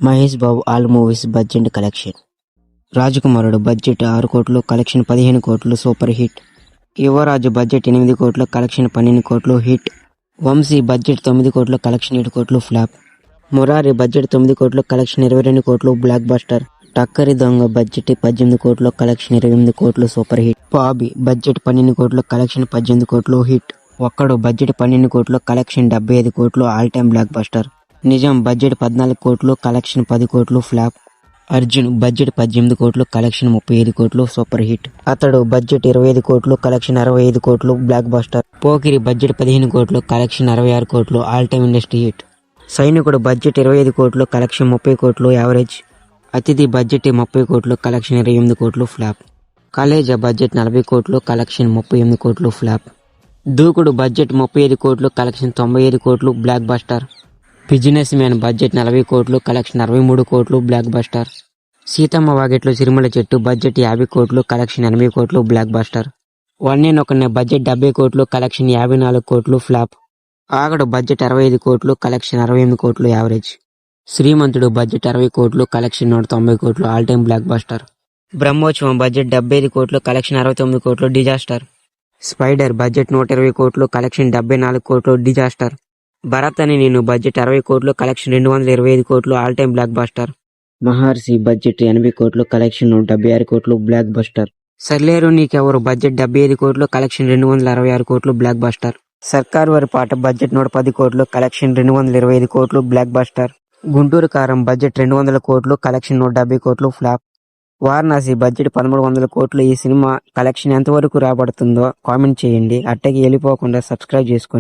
Mahesh Babu all movies budget collection. రాజకుమారుడు budget 6 కోట్లు, collection 15 కోట్లు, సూపర్ హిట్. యువరాజు బడ్జెట్ 8 కోట్లు, కలెక్షన్ 12 కోట్లు, హిట్. వంశీ బడ్జెట్ 9 కోట్లు, కలెక్షన్ 7 కోట్లు, ఫ్లాప్. మురారి బడ్జెట్ 9 కోట్లు, కలెక్షన్ 22 కోట్లు, బ్లాక్ బస్టర్. టక్కరి దొంగ బడ్జెట్ 18 కోట్లు, కలెక్షన్ 28 కోట్లు, సూపర్ హిట్. బాబీ బడ్జెట్ 12 కోట్లు, కలెక్షన్ 18 కోట్లు, హిట్. ఒక్కడు బడ్జెట్ 12 కోట్లు, కలెక్షన్ 75 కోట్లు, all time block buster. Nizam budget 14 కోట్లు, కలెక్షన్ 10 కోట్లు, ఫ్లాప్. అర్జున్ బడ్జెట్ 18 కోట్లు, కలెక్షన్ 35 కోట్లు, సూపర్ హిట్. అతడు బడ్జెట్ 25 కోట్లు, కలెక్షన్ 65 కోట్లు, బ్లాక్ బస్టర్. పోకిరి బడ్జెట్ 15 కోట్లు, కలెక్షన్ 66 కోట్లు, ఆల్ టైమ్ ఇండస్ట్రీ హిట్. సైనికుడు బడ్జెట్ 25 కోట్లు, కలెక్షన్ 30 కోట్లు, యావరేజ్. అతిథి బడ్జెట్ 30 కోట్లు, కలెక్షన్ 28 కోట్లు, ఫ్లాప్. కాలేజా బడ్జెట్ 40 కోట్లు, కలెక్షన్ 38 కోట్లు, ఫ్లాప్. దూకుడు బడ్జెట్ 35 కోట్లు, కలెక్షన్ 95 కోట్లు, block buster. Business man budget 40 కోట్లు, కలెక్షన్ 63 కోట్లు, బ్లాక్ బస్టర్. సీతమ్మ వాకిట్లో సిరిమల చెట్టు బడ్జెట్ 50 కోట్లు, కలెక్షన్ 80 కోట్లు, బ్లాక్ బస్టర్. వన్నేనొకనే బడ్జెట్ 70 కోట్లు, కలెక్షన్ 54 కోట్లు, ఫ్లాప్. ఆగడు బడ్జెట్ 65 కోట్లు, కలెక్షన్ 68 కోట్లు, యావరేజ్. శ్రీమంతుడు బడ్జెట్ 60 కోట్లు, కలెక్షన్ 190 కోట్లు, all time block buster. Brahmotsavam budget 75 కోట్లు, కలెక్షన్ 69 కోట్లు, డిజాస్టర్. స్పైడర్ బడ్జెట్ 120 కోట్లు, కలెక్షన్ 74 కోట్లు, డిజాస్టర్. భరత్ అని నేను బడ్జెట్ 60 కోట్లు, కలెక్షన్ 225 కోట్లు, ఆల్ టైమ్ బ్లాక్ బస్టర్. మహర్షి బడ్జెట్ 80 కోట్లు, కలెక్షన్ 176 కోట్లు, బ్లాక్ బస్టర్. సర్లేరు నీకెవరు బడ్జెట్ 75 కోట్లు, కలెక్షన్ 266 కోట్లు, బ్లాక్ బస్టర్. సర్కారు వారి పాట బడ్జెట్ 110 కోట్లు, కలెక్షన్ 225 కోట్లు, బ్లాక్ బస్టర్. గుంటూరు కారం బడ్జెట్ 200 కోట్లు, కలెక్షన్ 170 కోట్లు, ఫ్లాప్. వారణాసి బడ్జెట్ 1300 కోట్లు. ఈ సినిమా కలెక్షన్ ఎంతవరకు రాబడుతుందో కామెంట్ చేయండి. అట్టకి వెళ్ళిపోకుండా సబ్స్క్రైబ్ చేసుకోండి.